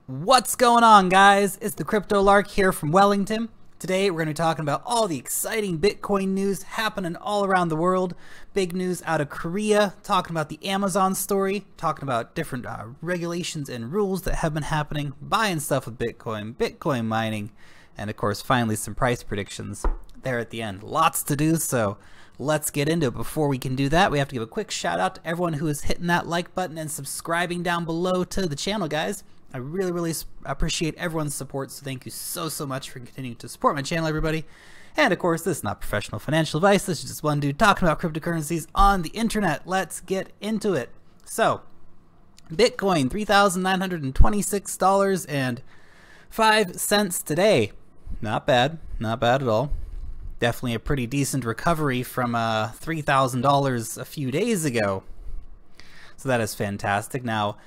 What's going on, guys? It's the Crypto Lark here from Wellington. Today we're going to be talking about all the exciting Bitcoin news happening all around the world. Big news out of Korea, talking about the Amazon story, talking about different regulations and rules that have been happening, buying stuff with Bitcoin, Bitcoin mining, and of course finally some price predictions there at the end. Lots to do, so let's get into it. Before we can do that, we have to give a quick shout out to everyone who is hitting that like button and subscribing down below to the channel, guys. I really appreciate everyone's support, so thank you so much for continuing to support my channel, everybody. And of course, this is not professional financial advice. This is just one dude talking about cryptocurrencies on the internet. Let's get into it. So, Bitcoin, $3,926.05 today. Not bad at all. Definitely a pretty decent recovery from $3,000 a few days ago. So that is fantastic. Now,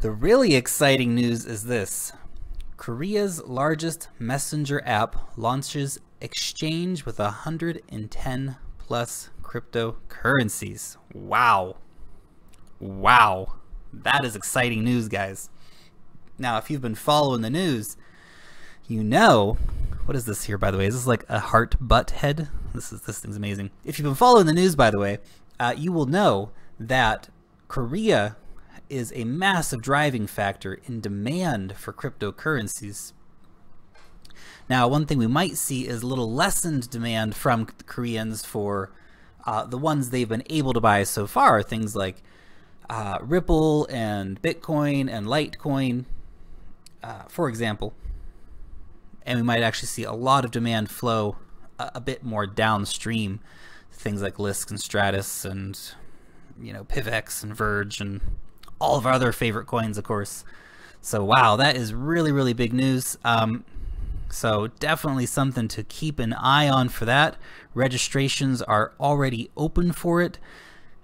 the really exciting news is this. Korea's largest messenger app launches exchange with 110 plus cryptocurrencies. Wow. That is exciting news, guys. Now, if you've been following the news, you know, what is this here, by the way? Is this like a heart butt head? This thing's amazing. If you've been following the news, by the way, you will know that Korea is a massive driving factor in demand for cryptocurrencies. Now, one thing we might see is a little lessened demand from the Koreans for the ones they've been able to buy so far, things like Ripple and Bitcoin and Litecoin, for example. And we might actually see a lot of demand flow a bit more downstream, things like Lisk and Stratus and, you know, PivX and Verge and all of our other favorite coins, of course. So wow, that is really big news. So definitely something to keep an eye on for that. Registrations are already open for it,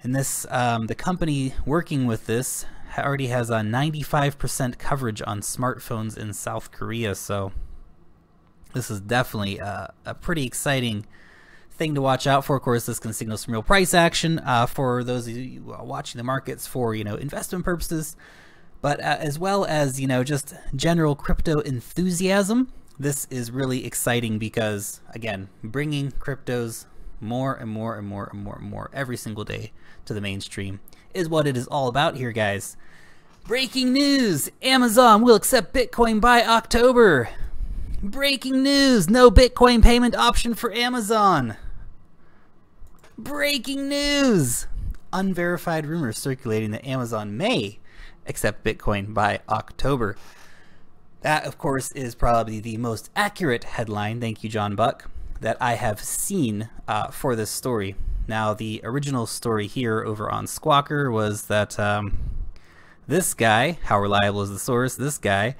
and this the company working with this already has a 95% coverage on smartphones in South Korea. So this is definitely a pretty exciting thing to watch out for. Of course, this can signal some real price action for those of you watching the markets for, you know, investment purposes, but as well as, you know, just general crypto enthusiasm. This is really exciting because, again, bringing cryptos more and more every single day to the mainstream is what it is all about here, guys. Breaking news: Amazon will accept Bitcoin by October. Breaking news: no Bitcoin payment option for Amazon. Breaking news: unverified rumors circulating that Amazon may accept Bitcoin by October. That, of course, is probably the most accurate headline, thank you, John Buck, that I have seen for this story. Now, the original story here over on Squawker was that this guy, how reliable is the source, this guy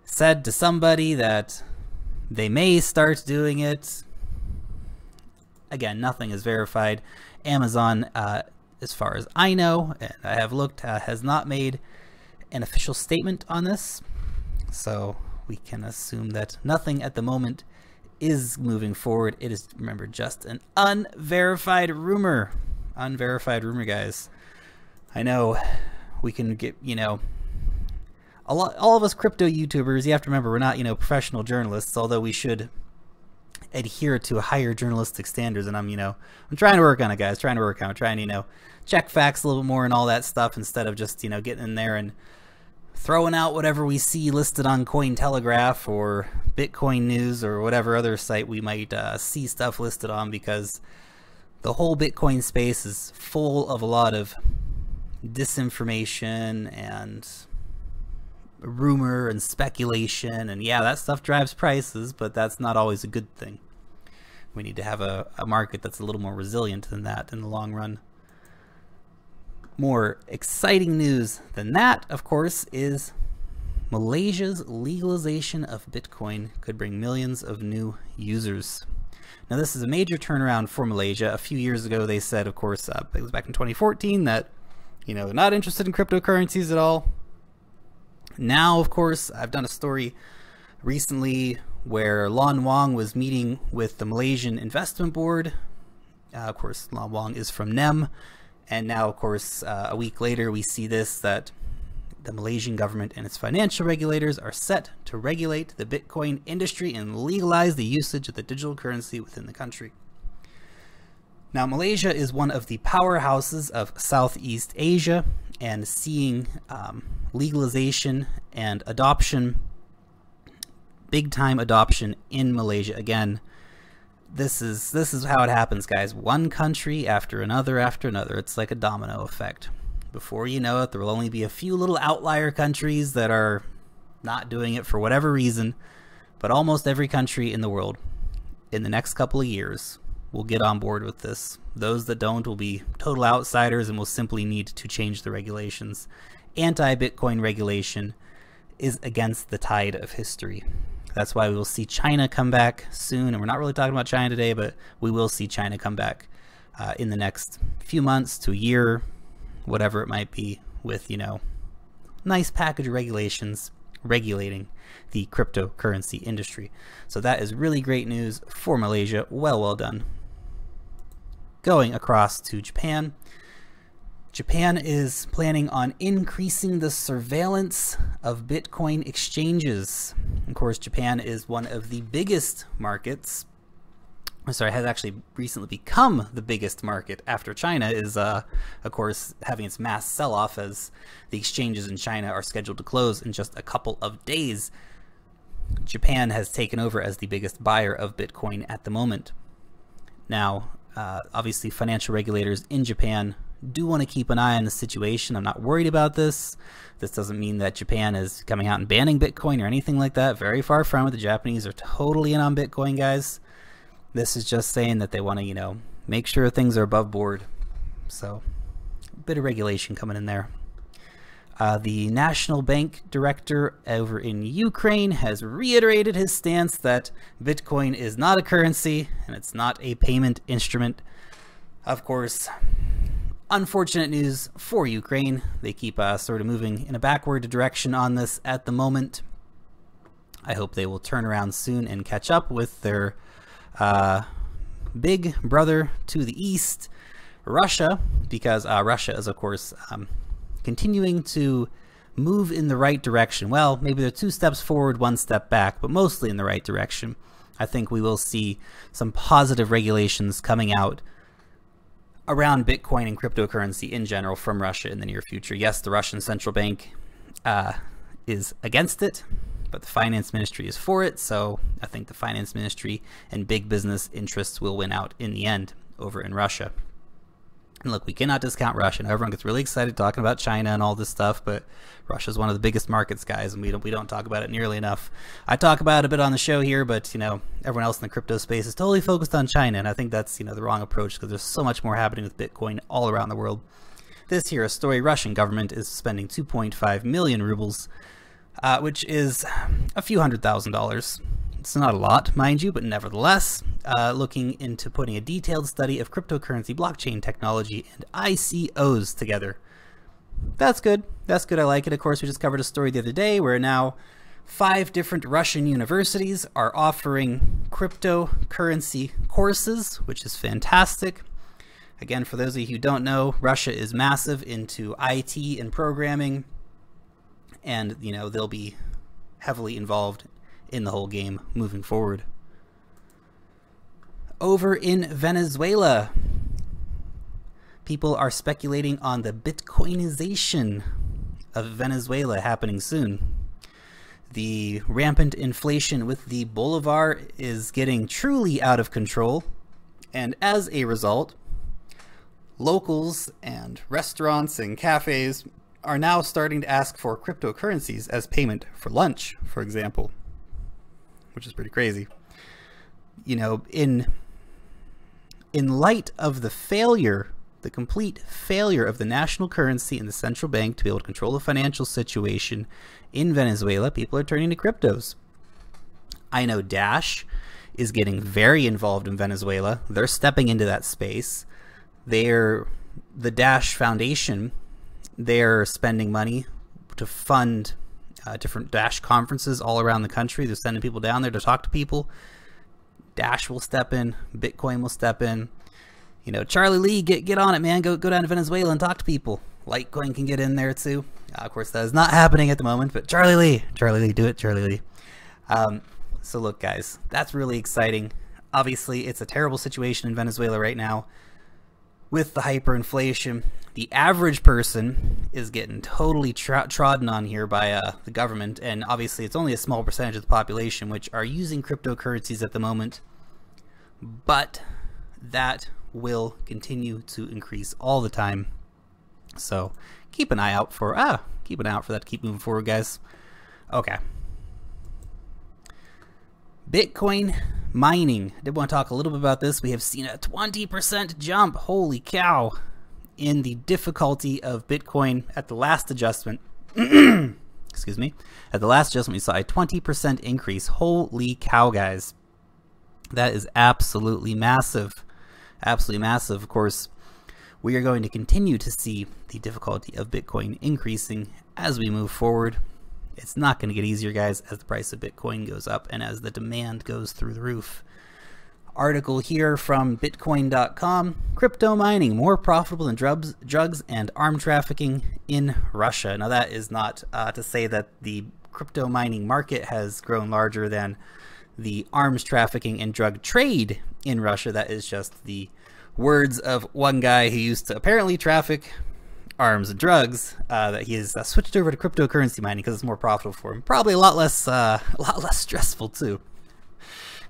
said to somebody that they may start doing it. Again, nothing is verified. Amazon, as far as I know, and I have looked, has not made an official statement on this. So we can assume that nothing at the moment is moving forward. It is, remember, just an unverified rumor. Unverified rumor, guys. I know we can get, you know, all of us crypto YouTubers, you have to remember, we're not, you know, professional journalists, although we should adhere to higher journalistic standards. And I'm trying to work on it, guys. I'm trying to, you know, check facts a little bit more and all that stuff instead of just, you know, getting in there and throwing out whatever we see listed on Cointelegraph or Bitcoin News or whatever other site we might see stuff listed on, because the whole Bitcoin space is full of a lot of disinformation and rumor and speculation, and yeah, that stuff drives prices, but that's not always a good thing. We need to have a market that's a little more resilient than that in the long run. More exciting news than that, of course, is Malaysia's legalization of Bitcoin could bring millions of new users. Now, this is a major turnaround for Malaysia. A few years ago, they said, of course, it was back in 2014, that, you know, they're not interested in cryptocurrencies at all. Now, of course, I've done a story recently where Lon Wong was meeting with the Malaysian Investment Board. Of course, Lon Wong is from NEM. And now, of course, a week later, we see this, that the Malaysian government and its financial regulators are set to regulate the Bitcoin industry and legalize the usage of the digital currency within the country. Now, Malaysia is one of the powerhouses of Southeast Asia, and seeing legalization and adoption, big time adoption in Malaysia. Again, this is how it happens, guys. One country after another after another. It's like a domino effect. Before you know it, there will only be a few little outlier countries that are not doing it for whatever reason, but almost every country in the world in the next couple of years will get on board with this. Those that don't will be total outsiders and will simply need to change the regulations. Anti-Bitcoin regulation is against the tide of history. That's why we will see China come back soon, and we're not really talking about China today, but we will see China come back in the next few months to a year, whatever it might be, with, you know, nice package of regulations regulating the cryptocurrency industry. So that is really great news for Malaysia. Well done. Going across to Japan. Japan is planning on increasing the surveillance of Bitcoin exchanges. Of course, Japan is one of the biggest markets. Sorry, has actually recently become the biggest market after China is, of course, having its mass sell-off as the exchanges in China are scheduled to close in just a couple of days. Japan has taken over as the biggest buyer of Bitcoin at the moment. Now, obviously, financial regulators in Japan do want to keep an eye on the situation. I'm not worried about this. This doesn't mean that Japan is coming out and banning Bitcoin or anything like that. Very far from it. The Japanese are totally in on Bitcoin, guys. This is just saying that they want to, you know, make sure things are above board. So, a bit of regulation coming in there. The National Bank director over in Ukraine has reiterated his stance that Bitcoin is not a currency and it's not a payment instrument. Of course, unfortunate news for Ukraine. They keep sort of moving in a backward direction on this at the moment. I hope they will turn around soon and catch up with their big brother to the east, Russia, because Russia is, of course, continuing to move in the right direction. Well, maybe they're 2 steps forward, 1 step back, but mostly in the right direction. I think we will see some positive regulations coming out around Bitcoin and cryptocurrency in general from Russia in the near future. Yes, the Russian central bank is against it, but the finance ministry is for it. So I think the finance ministry and big business interests will win out in the end over in Russia. And look, we cannot discount Russia. And everyone gets really excited talking about China and all this stuff, but Russia is one of the biggest markets, guys, and we don't talk about it nearly enough. I talk about it a bit on the show here, but, you know, everyone else in the crypto space is totally focused on China, and I think that's, you know, the wrong approach, because there's so much more happening with Bitcoin all around the world. This here, a story: Russian government is spending 2.5 million rubles, which is a few $100,000. It's not a lot, mind you, but nevertheless, looking into putting a detailed study of cryptocurrency, blockchain technology, and ICOs together. That's good. That's good. I like it. Of course, we just covered a story the other day where now 5 different Russian universities are offering cryptocurrency courses, which is fantastic. Again, for those of you who don't know, Russia is massive into IT and programming, and, you know, they'll be heavily involved in the whole game moving forward. Over in Venezuela, people are speculating on the Bitcoinization of Venezuela happening soon. The rampant inflation with the bolivar is getting truly out of control, and as a result, locals and restaurants and cafes are now starting to ask for cryptocurrencies as payment for lunch, for example, which is pretty crazy. You know, in light of the failure, the complete failure of the national currency and the central bank to be able to control the financial situation in Venezuela, people are turning to cryptos. I know Dash is getting very involved in Venezuela. They're stepping into that space. The Dash Foundation, they're spending money to fund different Dash conferences all around the country. They're sending people down there to talk to people. Dash will step in. Bitcoin will step in. You know, Charlie Lee, get on it, man. Go down to Venezuela and talk to people. Litecoin can get in there too. Of course, that is not happening at the moment, but Charlie Lee, do it, Charlie Lee. So look, guys, that's really exciting. Obviously, it's a terrible situation in Venezuela right now with the hyperinflation. The average person is getting totally trodden on here by the government, and obviously it's only a small percentage of the population which are using cryptocurrencies at the moment, but that will continue to increase all the time. So keep an eye out for that to keep moving forward, guys. Okay. Bitcoin mining. I did want to talk a little bit about this. We have seen a 20% jump. Holy cow. In the difficulty of Bitcoin at the last adjustment. Excuse me. At the last adjustment, we saw a 20% increase. Holy cow, guys. That is absolutely massive. Absolutely massive. Of course, we are going to continue to see the difficulty of Bitcoin increasing as we move forward. It's not going to get easier, guys, as the price of Bitcoin goes up and as the demand goes through the roof. Article here from Bitcoin.com. Crypto mining more profitable than drugs and arm trafficking in Russia. Now, that is not to say that the crypto mining market has grown larger than the arms trafficking and drug trade in Russia. That is just the words of one guy who used to apparently traffic arms and drugs, that he has switched over to cryptocurrency mining because it's more profitable for him. Probably a lot less stressful too.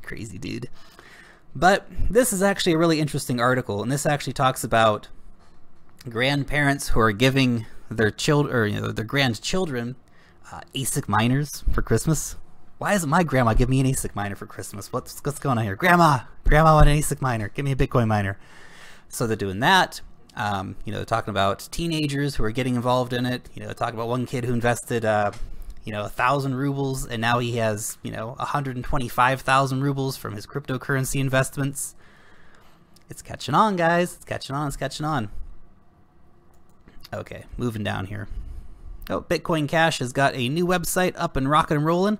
Crazy dude. But this is actually a really interesting article, and this actually talks about grandparents who are giving their children, or their grandchildren, ASIC miners for Christmas. Why isn't my grandma giving me an ASIC miner for Christmas? What's going on here? Grandma, want an ASIC miner? Give me a Bitcoin miner. So they're doing that. Talking about teenagers who are getting involved in it. Talking about one kid who invested, 1,000 rubles, and now he has, 125,000 rubles from his cryptocurrency investments. It's catching on, guys. It's catching on. Okay, moving down here. Oh, Bitcoin Cash has got a new website up and rocking and rolling.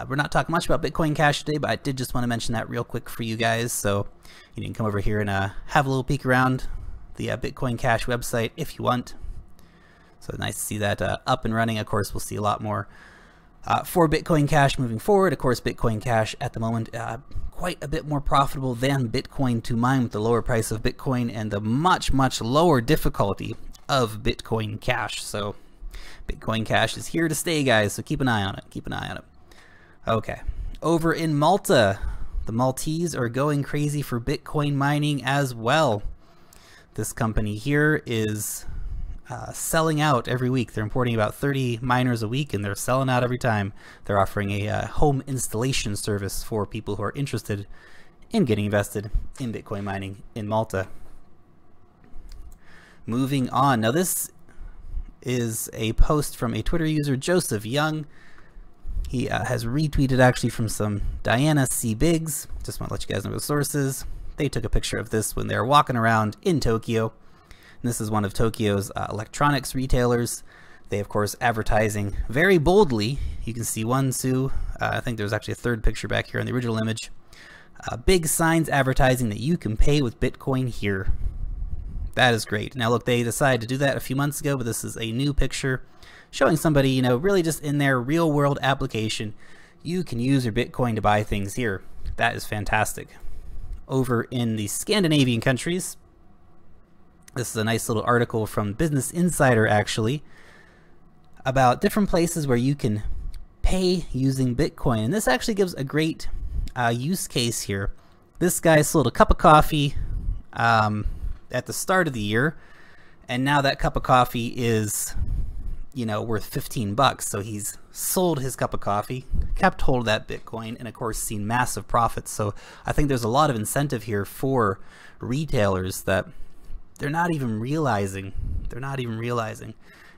We're not talking much about Bitcoin Cash today, but I did just want to mention that real quick for you guys. So you can come over here and have a little peek around the Bitcoin Cash website if you want. So nice to see that up and running. Of course, we'll see a lot more for Bitcoin Cash moving forward. Of course, Bitcoin Cash at the moment quite a bit more profitable than Bitcoin to mine with the lower price of Bitcoin and the much lower difficulty of Bitcoin Cash. So Bitcoin Cash is here to stay, guys. So keep an eye on it. Okay, over in Malta, the Maltese are going crazy for Bitcoin mining as well. This company here is selling out every week. They're importing about 30 miners a week, and they're selling out every time. They're offering a home installation service for people who are interested in getting invested in Bitcoin mining in Malta. Moving on. Now, this is a post from a Twitter user, Joseph Young. He has retweeted actually from some Diana C. Biggs. Just want to let you guys know the sources. They took a picture of this when they were walking around in Tokyo. And this is one of Tokyo's electronics retailers. They, of course, advertising very boldly. You can see 1, 2, I think there's actually a third picture back here in the original image. Big signs advertising that you can pay with Bitcoin here. That is great. Now look, they decided to do that a few months ago, but this is a new picture showing somebody, really just in their real world application, you can use your Bitcoin to buy things here. That is fantastic. Over in the Scandinavian countries, this is a nice little article from Business Insider, actually, about different places where you can pay using Bitcoin. And this actually gives a great use case here. This guy sold a cup of coffee at the start of the year, and now that cup of coffee is worth 15 bucks. So he's sold his cup of coffee, kept hold of that Bitcoin, and of course seen massive profits. So I think there's a lot of incentive here for retailers that they're not even realizing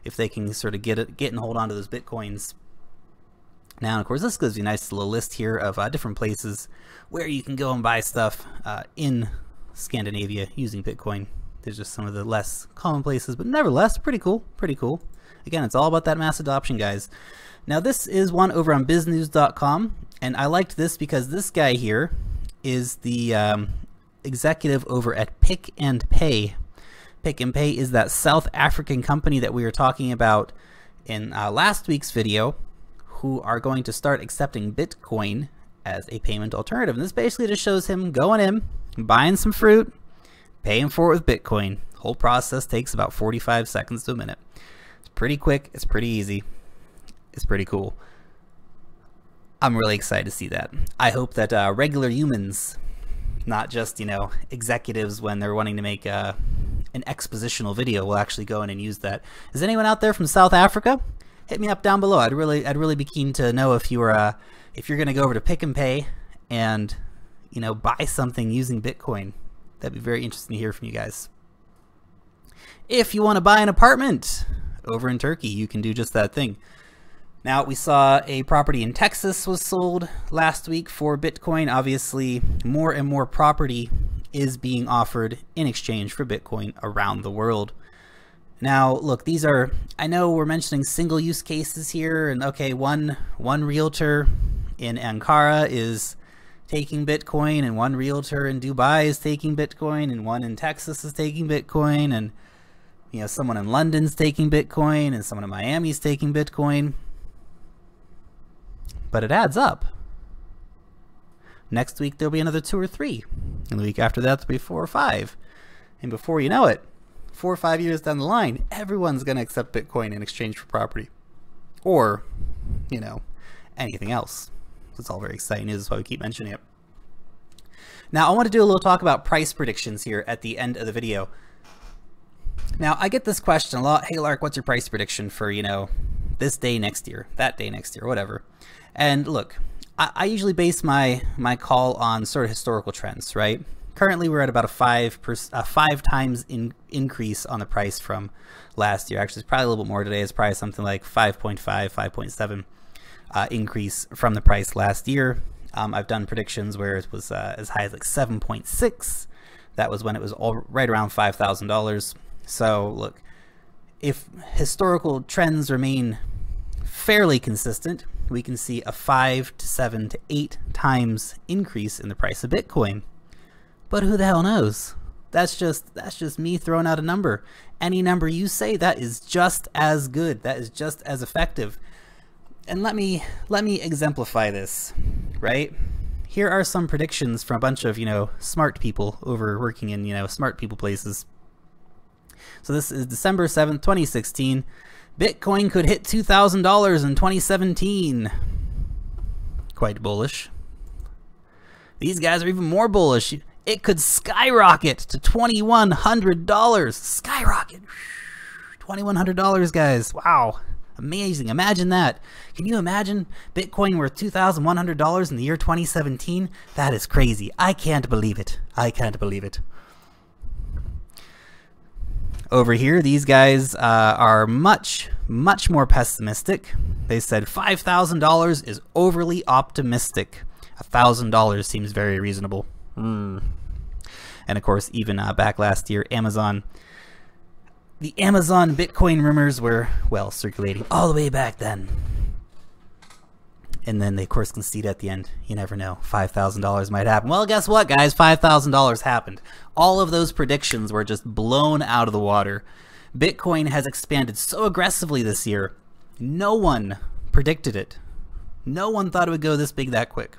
if they can sort of get and hold on to those Bitcoins. Now, of course, this gives you a nice little list here of different places where you can go and buy stuff in Scandinavia using Bitcoin. There's just some of the less common places, but nevertheless, pretty cool. Again, it's all about that mass adoption, guys. Now, this is one over on biznews.com, and I liked this because this guy here is the executive over at Pick and Pay. Pick and Pay is that South African company that we were talking about in last week's video, who are going to start accepting Bitcoin as a payment alternative. And this basically just shows him going in, buying some fruit, paying for it with Bitcoin. Whole process takes about 45 seconds to a minute. It's pretty quick. It's pretty easy. It's pretty cool. I'm really excited to see that. I hope that regular humans, not just, you know, executives when they're wanting to make an expositional video, will actually go in and use that. Is anyone out there from South Africa? Hit me up down below. I'd really be keen to know if you were if you're going to go over to Pick and Pay and, you know, buy something using Bitcoin. That'd be very interesting to hear from you guys. If you want to buy an apartment over in Turkey, you can do just that thing. Now, we saw a property in Texas was sold last week for Bitcoin. Obviously, more and more property is being offered in exchange for Bitcoin around the world. Now, look, these are, I know we're mentioning single use cases here, and okay, one realtor in Ankara is taking Bitcoin, and one realtor in Dubai is taking Bitcoin, and one in Texas is taking Bitcoin, and, you know, someone in London's taking Bitcoin, and someone in Miami's taking Bitcoin. But it adds up. Next week there'll be another 2 or 3. And the week after that there'll be 4 or 5. And before you know it, 4 or 5 years down the line, everyone's going to accept Bitcoin in exchange for property. Or, you know, anything else. It's all very exciting news. That's why we keep mentioning it. Now, I want to do a little talk about price predictions here at the end of the video. Now, I get this question a lot. Hey, Lark, what's your price prediction for, you know, this day next year, that day next year, whatever. And look, I usually base my call on sort of historical trends, right? Currently, we're at about a 5 times increase on the price from last year. Actually, it's probably a little bit more today. It's probably something like 5.5, 5.7 increase from the price last year. I've done predictions where it was as high as like 7.6. That was when it was all right around $5,000. So look, if historical trends remain fairly consistent, we can see a 5 to 7 to 8 times increase in the price of Bitcoin. But who the hell knows? That's just me throwing out a number. Any number you say, that is just as good. That is just as effective. And let me exemplify this, right? Here are some predictions from a bunch of, you know, smart people over working in, you know, smart people places. So this is December 7th, 2016. Bitcoin could hit $2,000 in 2017. Quite bullish. These guys are even more bullish. It could skyrocket to $2,100. Skyrocket. $2,100, guys. Wow. Amazing. Imagine that. Can you imagine Bitcoin worth $2,100 in the year 2017? That is crazy. I can't believe it. I can't believe it. Over here, these guys are much more pessimistic. They said $5,000 is overly optimistic. $1,000 seems very reasonable. And of course, even back last year, the Amazon Bitcoin rumors were, well, circulating all the way back then. And then they, of course, concede at the end. You never know. $5,000 might happen. Well, guess what, guys? $5,000 happened. All of those predictions were just blown out of the water. Bitcoin has expanded so aggressively this year. No one predicted it. No one thought it would go this big that quick.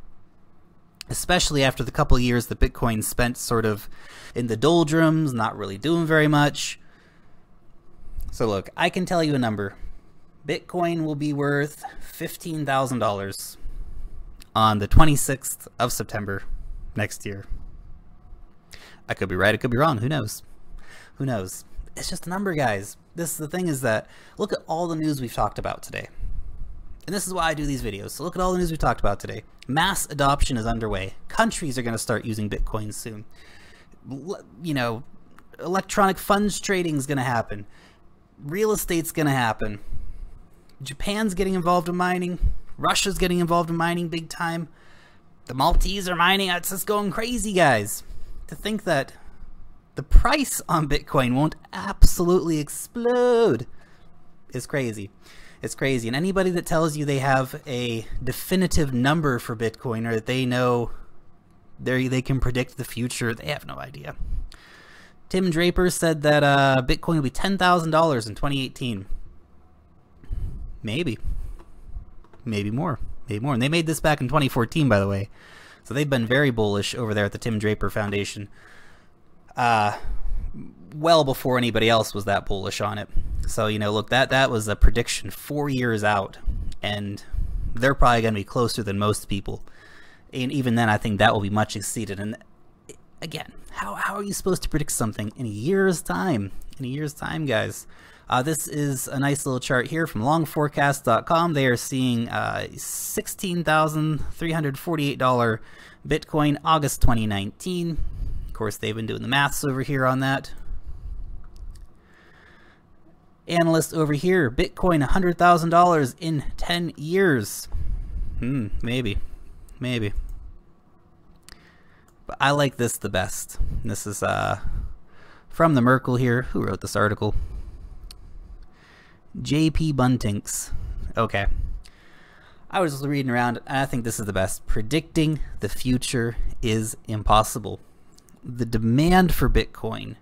Especially after the couple of years that Bitcoin spent sort of in the doldrums, not really doing very much. So look, I can tell you a number. Bitcoin will be worth $15,000 on the 26th of September next year. I could be right, I could be wrong, who knows? Who knows? It's just a number, guys. The thing is that, look at all the news we've talked about today. And this is why I do these videos. So look at all the news we talked about today. Mass adoption is underway. Countries are going to start using Bitcoin soon. You know, electronic funds trading is going to happen. Real estate's going to happen. Japan's getting involved in mining. Russia's getting involved in mining big time. The Maltese are mining. It's just going crazy, guys. To think that the price on Bitcoin won't absolutely explode is crazy. It's crazy. And anybody that tells you they have a definitive number for Bitcoin or that they know they can predict the future, they have no idea. Tim Draper said that Bitcoin will be $10,000 in 2018. Maybe more, and they made this back in 2014, by the way, so they've been very bullish over there at the Tim Draper Foundation, well before anybody else was that bullish on it. So, you know, look, that was a prediction 4 years out, and they're probably going to be closer than most people, and even then I think that will be much exceeded. And again, how are you supposed to predict something in a year's time? In a year's time, guys. This is a nice little chart here from longforecast.com. They are seeing $16,348 Bitcoin, August 2019. Of course, they've been doing the maths over here on that. Analyst over here, Bitcoin $100,000 in 10 years. Maybe. But I like this the best. This is from the Merkle here. Who wrote this article? JP Buntinks. Okay. I was just reading around, and I think this is the best. Predicting the future is impossible. The demand for Bitcoin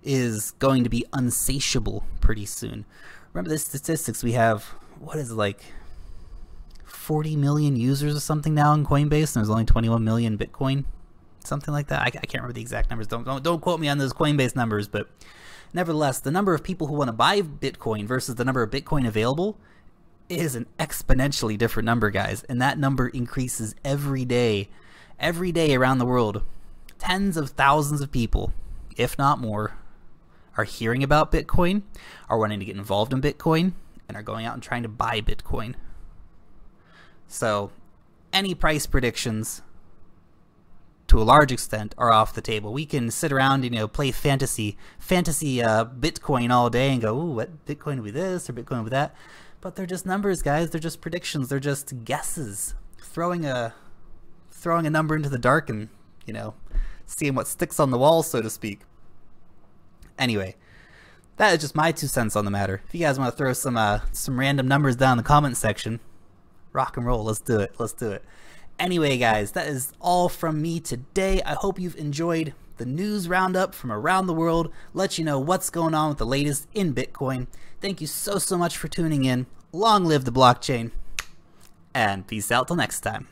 is going to be unsatiable pretty soon. Remember the statistics we have, what is it, like 40 million users or something now in Coinbase, and there's only 21 million Bitcoin, something like that. I can't remember the exact numbers. Don't quote me on those Coinbase numbers, but nevertheless, the number of people who want to buy Bitcoin versus the number of Bitcoin available is an exponentially different number, guys, and that number increases every day around the world. Tens of thousands of people, if not more, are hearing about Bitcoin, are wanting to get involved in Bitcoin, and are going out and trying to buy Bitcoin. So any price predictions, to a large extent, are off the table. We can sit around, you know, play fantasy Bitcoin all day and go, ooh, what Bitcoin will be this or Bitcoin will be that. But they're just numbers, guys. They're just predictions. They're just guesses. Throwing a number into the dark and, you know, seeing what sticks on the wall, so to speak. Anyway, that is just my 2 cents on the matter. If you guys want to throw some random numbers down in the comment section, rock and roll. Let's do it. Let's do it. Anyway, guys, that is all from me today. I hope you've enjoyed the news roundup from around the world. Let you know what's going on with the latest in Bitcoin. Thank you so much for tuning in. Long live the blockchain, and peace out till next time.